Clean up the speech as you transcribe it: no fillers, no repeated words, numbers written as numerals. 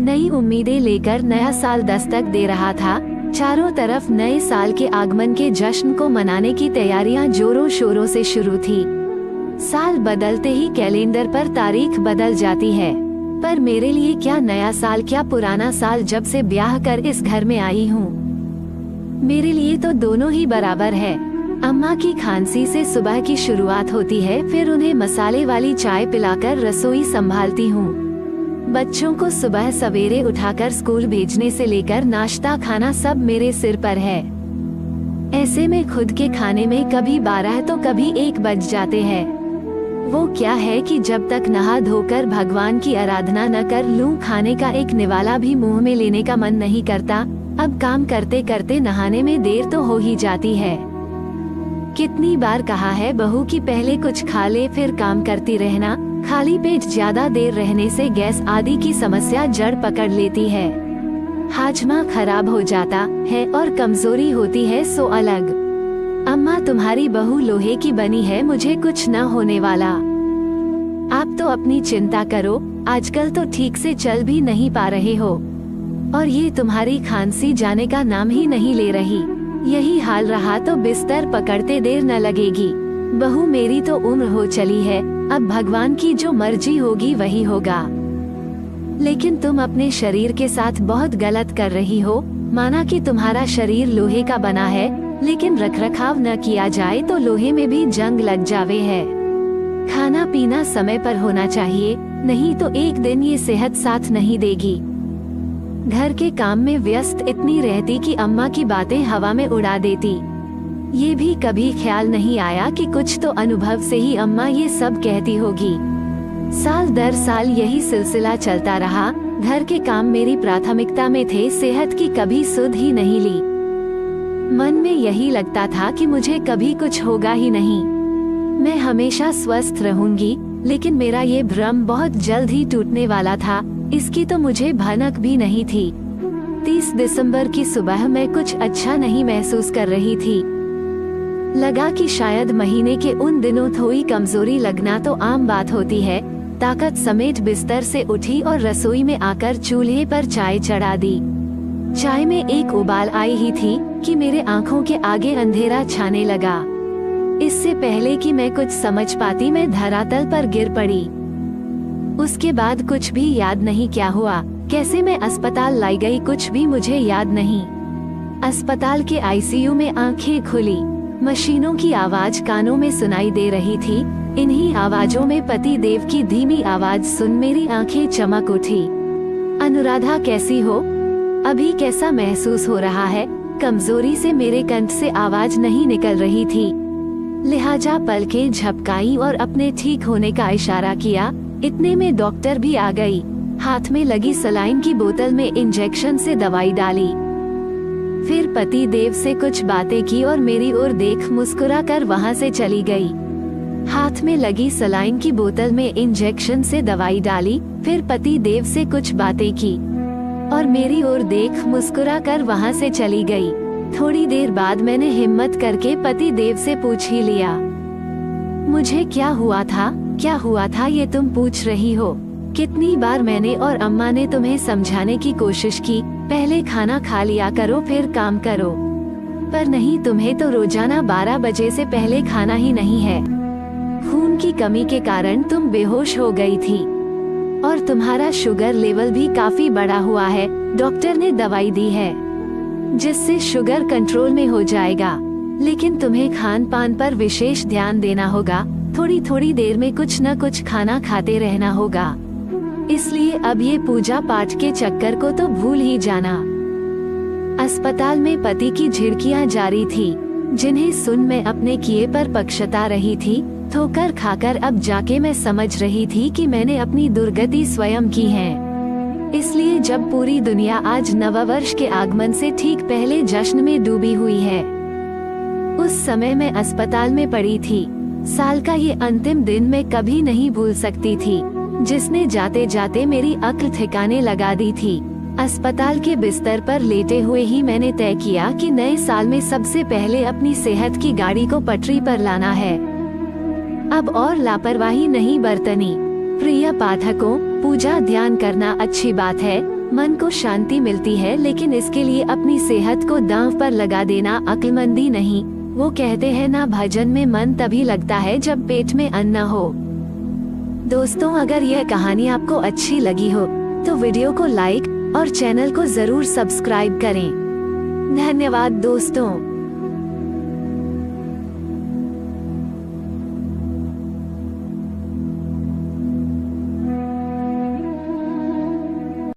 नई उम्मीदें लेकर नया साल दस्तक दे रहा था। चारों तरफ नए साल के आगमन के जश्न को मनाने की तैयारियां जोरों शोरों से शुरू थी। साल बदलते ही कैलेंडर पर तारीख बदल जाती है, पर मेरे लिए क्या नया साल क्या पुराना साल। जब से ब्याह कर इस घर में आई हूँ, मेरे लिए तो दोनों ही बराबर है। अम्मा की खांसी से सुबह की शुरुआत होती है, फिर उन्हें मसाले वाली चाय पिलाकर रसोई संभालती हूँ। बच्चों को सुबह सवेरे उठाकर स्कूल भेजने से लेकर नाश्ता खाना सब मेरे सिर पर है। ऐसे में खुद के खाने में कभी 12 तो कभी 1 बज जाते हैं। वो क्या है कि जब तक नहा धोकर भगवान की आराधना न कर लूं, खाने का एक निवाला भी मुंह में लेने का मन नहीं करता। अब काम करते करते नहाने में देर तो हो ही जाती है। कितनी बार कहा है बहू कि पहले कुछ खा ले फिर काम करती रहना। खाली पेट ज्यादा देर रहने से गैस आदि की समस्या जड़ पकड़ लेती है, हाजमा खराब हो जाता है और कमजोरी होती है सो अलग। अम्मा तुम्हारी बहू लोहे की बनी है, मुझे कुछ न होने वाला। आप तो अपनी चिंता करो, आजकल तो ठीक से चल भी नहीं पा रहे हो, और ये तुम्हारी खांसी जाने का नाम ही नहीं ले रही। यही हाल रहा तो बिस्तर पकड़ते देर न लगेगी। बहू मेरी तो उम्र हो चली है, अब भगवान की जो मर्जी होगी वही होगा। लेकिन तुम अपने शरीर के साथ बहुत गलत कर रही हो। माना कि तुम्हारा शरीर लोहे का बना है, लेकिन रखरखाव न किया जाए तो लोहे में भी जंग लग जावे है। खाना पीना समय पर होना चाहिए, नहीं तो एक दिन ये सेहत साथ नहीं देगी। घर के काम में व्यस्त इतनी रहती कि अम्मा की बातें हवा में उड़ा देती। ये भी कभी ख्याल नहीं आया कि कुछ तो अनुभव से ही अम्मा ये सब कहती होगी। साल दर साल यही सिलसिला चलता रहा। घर के काम मेरी प्राथमिकता में थे, सेहत की कभी सुध ही नहीं ली। मन में यही लगता था कि मुझे कभी कुछ होगा ही नहीं, मैं हमेशा स्वस्थ रहूंगी। लेकिन मेरा ये भ्रम बहुत जल्द ही टूटने वाला था, इसकी तो मुझे भनक भी नहीं थी। 30 दिसंबर की सुबह मैं कुछ अच्छा नहीं महसूस कर रही थी। लगा कि शायद महीने के उन दिनों थोड़ी कमजोरी लगना तो आम बात होती है। ताकत समेत बिस्तर से उठी और रसोई में आकर चूल्हे पर चाय चढ़ा दी। चाय में एक उबाल आई ही थी कि मेरे आंखों के आगे अंधेरा छाने लगा। इससे पहले कि मैं कुछ समझ पाती मैं धरातल पर गिर पड़ी। उसके बाद कुछ भी याद नहीं क्या हुआ, कैसे मैं अस्पताल लाई गई, कुछ भी मुझे याद नहीं। अस्पताल के आईसीयू में आंखें खुली, मशीनों की आवाज कानों में सुनाई दे रही थी। इन्हीं आवाजों में पति देव की धीमी आवाज सुन मेरी आंखें चमक उठी। अनुराधा कैसी हो? अभी कैसा महसूस हो रहा है? कमजोरी से मेरे कंठ से आवाज नहीं निकल रही थी, लिहाजा पलकें झपकाई और अपने ठीक होने का इशारा किया। इतने में डॉक्टर भी आ गई। हाथ में लगी सलाइन की बोतल में इंजेक्शन से दवाई डाली। फिर पति देव से कुछ बातें की और मेरी ओर देख मुस्कुरा कर वहाँ से चली गई। हाथ में लगी सलाइन की बोतल में इंजेक्शन से दवाई डाली, फिर पति देव से कुछ बातें की और मेरी ओर देख मुस्कुरा कर वहाँ से चली गई। थोड़ी देर बाद मैंने हिम्मत करके पति देव से पूछ ही लिया, मुझे क्या हुआ था? क्या हुआ था ये तुम पूछ रही हो? कितनी बार मैंने और अम्मा ने तुम्हें समझाने की कोशिश की, पहले खाना खा लिया करो फिर काम करो, पर नहीं, तुम्हें तो रोजाना 12 बजे से पहले खाना ही नहीं है। खून की कमी के कारण तुम बेहोश हो गई थी और तुम्हारा शुगर लेवल भी काफी बढ़ा हुआ है। डॉक्टर ने दवाई दी है जिससे शुगर कंट्रोल में हो जाएगा, लेकिन तुम्हें खान पान पर विशेष ध्यान देना होगा। थोड़ी थोड़ी देर में कुछ न कुछ खाना खाते रहना होगा। इसलिए अब ये पूजा पाठ के चक्कर को तो भूल ही जाना। अस्पताल में पति की झिड़कियां जारी थी, जिन्हें सुन मैं अपने किए पर पछता रही थी। ठोकर खाकर अब जाके मैं समझ रही थी कि मैंने अपनी दुर्गति स्वयं की है। इसलिए जब पूरी दुनिया आज नववर्ष के आगमन से ठीक पहले जश्न में डूबी हुई है, उस समय मैं अस्पताल में पड़ी थी। साल का ये अंतिम दिन मैं कभी नहीं भूल सकती थी, जिसने जाते जाते मेरी अक्ल ठिकाने लगा दी थी। अस्पताल के बिस्तर पर लेटे हुए ही मैंने तय किया कि नए साल में सबसे पहले अपनी सेहत की गाड़ी को पटरी पर लाना है। अब और लापरवाही नहीं बरतनी। प्रिय पाठकों, पूजा ध्यान करना अच्छी बात है, मन को शांति मिलती है, लेकिन इसके लिए अपनी सेहत को दांव पर लगा देना अक्लमंदी नहीं। वो कहते हैं ना, भजन में मन तभी लगता है जब पेट में अन्न हो। दोस्तों, अगर यह कहानी आपको अच्छी लगी हो तो वीडियो को लाइक और चैनल को जरूर सब्सक्राइब करें। धन्यवाद दोस्तों।